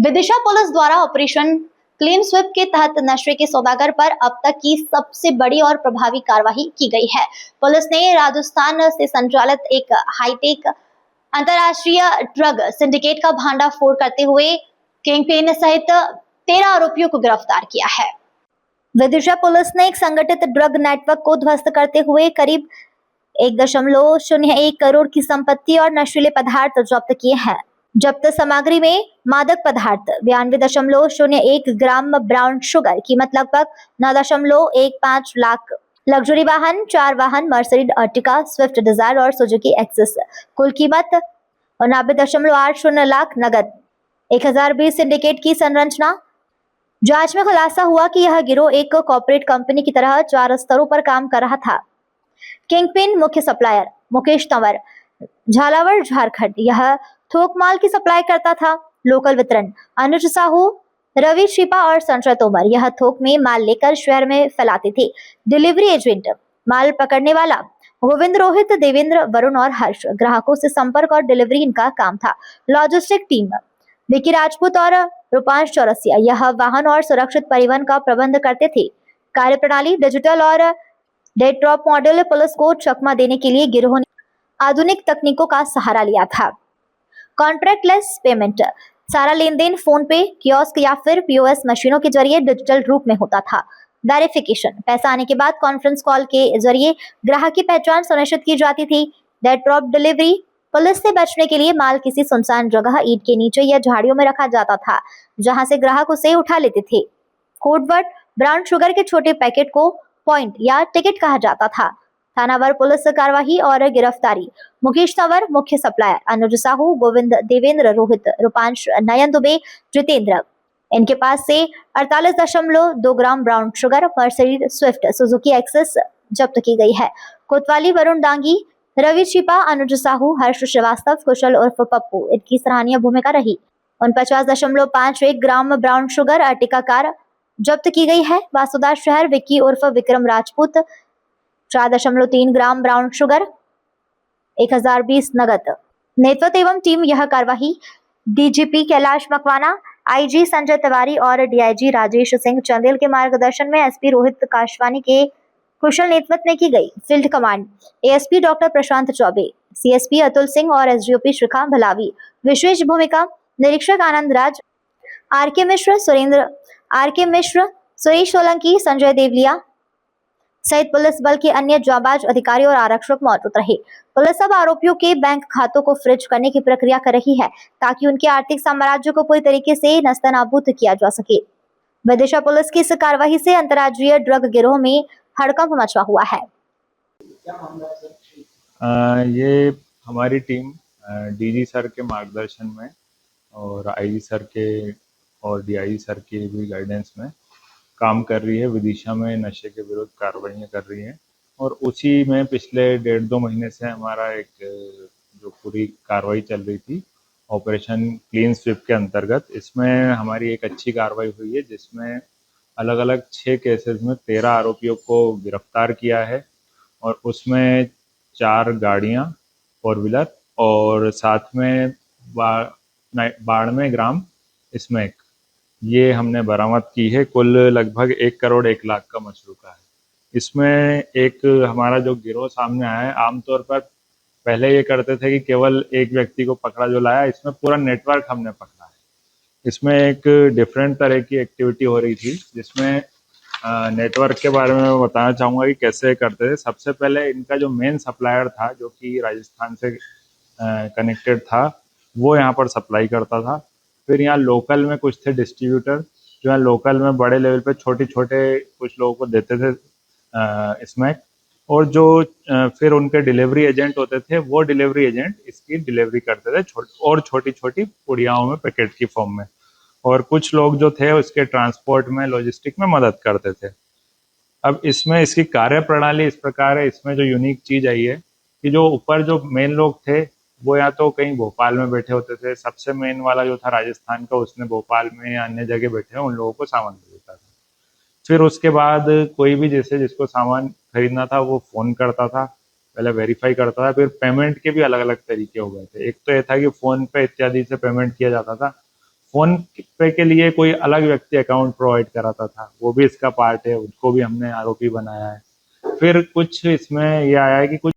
Vidisha police द्वारा operation clean sweep के तहत नशे के सौदागर पर अब तक की सबसे बड़ी और प्रभावी कार्रवाई की गई है। पुलिस ने राजस्थान से संचालित एक हाईटेक अंतरराष्ट्रीय ड्रग सिंडिकेट का भांडाफोड़ करते हुए किंगपिन सहित 13 आरोपियों को गिरफ्तार किया है। विदिशा पुलिस ने एक संगठित ड्रग नेटवर्क को ध्वस्त करते हुए करीब 1.01 करोड़ की संपत्ति और नशीले पदार्थ जब्त किए हैं। जब्त सामग्री में मादक पदार्थ 92.01 ग्राम ब्राउन शुगर, कीमत लगभग 9.15 लाख, लग्जरी वाहन 4 वाहन, मर्सिडीज अर्टिगा, स्विफ्ट डिजायर और सुजुकी एक्सेस, कुल कीमत 90.80 लाख, नगद। 1020 सिंडिकेट की संरचना। जांच में खुलासा हुआ कि यह गिरोह एक कॉर्पोरेट कंपनी की तरह 4 स्तरों पर काम कर रहा था। किंगपिन मुख्य सप्लायर मुकेश तंवर, झालावाड़ झारखंड, यह थोक माल की सप्लाई करता था। लोकल वितरण अनुज साहू, रवि शिपा और संजय तोमर, यह थोक में माल लेकर शहर में फैलाते थे। डिलीवरी एजेंट माल पकड़ने वाला गोविंद, रोहित, देवेंद्र, वरुण और हर्ष, ग्राहकों से संपर्क और डिलीवरी इनका काम था। लॉजिस्टिक टीम विकी राजपूत और रूपांश चौरसिया, यह वाहन और सुरक्षित परिवहन का प्रबंध करते थे। कार्यप्रणाली डिजिटल और डेट ड्रॉप मॉडल। पुलिस को चकमा देने के लिए गिरोह ने आधुनिक तकनीकों का सहारा लिया था। कॉन्ट्रैक्टलेस पेमेंट, सारा लेन देन फोन पे, कियोस्क या फिर पीओएस मशीनों के जरिए डिजिटल रूप में होता था। वेरिफिकेशन, पैसा आने के बाद कॉन्फ्रेंस कॉल के जरिए ग्राहक की पहचान सुनिश्चित की जाती थी। डेट ड्रॉप डिलीवरी, पुलिस से बचने के लिए माल किसी सुनसान जगह ईंट के नीचे या झाड़ियों में रखा जाता था, जहां से ग्राहक उसे उठा लेते थे। कोडवर्ड, ब्राउन शुगर के छोटे पैकेट को पॉइंट या टिकट कहा जाता था। थानावार पुलिस कार्यवाही और गिरफ्तारी। मुकेश तंवर मुख्य सप्लायर, अनुज साहू, गोविंद, देवेंद्र, रोहित, रूपांश, नयन दुबे, जितेंद्र, इनके पास से 48.2 gram brown sugar, Mercedes Swift, Suzuki Access जब्त की गई है। कोतवाली वरुण डांगी, रवि छिपा, अनुज साहू, हर्ष श्रीवास्तव, कुशल उर्फ पप्पू, इनकी सराहनीय भूमिका रही। 49.51 ग्राम ब्राउन शुगर अर्टिका कार जब्त की गई है। वासुदा शहर विक्की उर्फ विक्रम राजपूत, 4.3 ग्राम ब्राउन शुगर, 1020 नगद। नेतृत्व एवं टीम यह कार्यवाही डीजीपी कैलाश मकवाना, आईजी संजय तिवारी और डीआईजी राजेश सिंह चंदेल के मार्गदर्शन में एसपी रोहित काशवानी के कुशल नेतृत्व में की गई। फील्ड कमांड एएसपी डॉक्टर प्रशांत चौबे, सीएसपी अतुल सिंह और एसडीओपी शिखा भलावी। विशेष भूमिका निरीक्षक आनंद राज, आरके मिश्र, सुरेश सोलंकी, संजय देवलिया सहित पुलिस बल के अन्य जांबाज अधिकारी और आरक्षक मौजूद रहे। पुलिस अब आरोपियों के बैंक खातों को फ्रीज करने की प्रक्रिया कर रही है, ताकि उनके आर्थिक साम्राज्य को पूरी तरीके से नस्तनाबूद किया जा सके। विदिशा पुलिस की इस कार्रवाई से अंतर्राज्यीय ड्रग गिरोह में हड़कंप मचा हुआ है। ये हमारी टीम डीजी सर के मार्गदर्शन में और आईजी सर के और डीआईजी सर के भी गाइडेंस में काम कर रही है। विदिशा में नशे के विरुद्ध कार्रवाइयाँ कर रही हैं और उसी में पिछले 1.5-2 महीने से हमारा एक जो पूरी कार्रवाई चल रही थी ऑपरेशन क्लीन स्वीप के अंतर्गत, इसमें हमारी एक अच्छी कार्रवाई हुई है, जिसमें अलग अलग 6 केसेस में 13 आरोपियों को गिरफ्तार किया है और उसमें 4 गाड़ियाँ 4 व्हीलर और साथ में 92 ग्राम स्मैक ये हमने बरामद की है। कुल लगभग 1 करोड़ 1 लाख का मशरूका है। इसमें एक हमारा जो गिरोह सामने आया है, आमतौर पर पहले ये करते थे कि केवल एक व्यक्ति को पकड़ा जो लाया, इसमें पूरा नेटवर्क हमने पकड़ा है। इसमें एक डिफरेंट तरह की एक्टिविटी हो रही थी, जिसमें नेटवर्क के बारे में मैं बताना चाहूँगा कि कैसे करते थे। सबसे पहले इनका जो मेन सप्लायर था, जो कि राजस्थान से कनेक्टेड था, वो यहाँ पर सप्लाई करता था। फिर यहाँ लोकल में कुछ थे डिस्ट्रीब्यूटर, जो है लोकल में बड़े लेवल पे छोटे कुछ लोगों को देते थे स्मैक, और जो फिर उनके डिलीवरी एजेंट होते थे, वो डिलीवरी एजेंट इसकी डिलीवरी करते थे छोटी छोटी पुड़ियाओं में पैकेट की फॉर्म में, और कुछ लोग जो थे उसके ट्रांसपोर्ट में लॉजिस्टिक में मदद करते थे। अब इसमें इसकी कार्य प्रणाली इस प्रकार है। इसमें जो यूनिक चीज आई है कि जो ऊपर जो मेन लोग थे वो या तो कहीं भोपाल में बैठे होते थे। सबसे मेन वाला जो था राजस्थान का, उसने भोपाल में या अन्य जगह बैठे उन लोगों को सामान दे देता था। फिर उसके बाद कोई भी जैसे जिसको सामान खरीदना था वो फोन करता था, पहले वेरीफाई करता था। फिर पेमेंट के भी अलग अलग तरीके हो गए थे। एक तो ये था कि फोन पे इत्यादि से पेमेंट किया जाता था। फोन पे के लिए कोई अलग व्यक्ति अकाउंट प्रोवाइड कराता था, वो भी इसका पार्ट है, उसको भी हमने आरोपी बनाया है। फिर कुछ इसमें ये आया है कि कुछ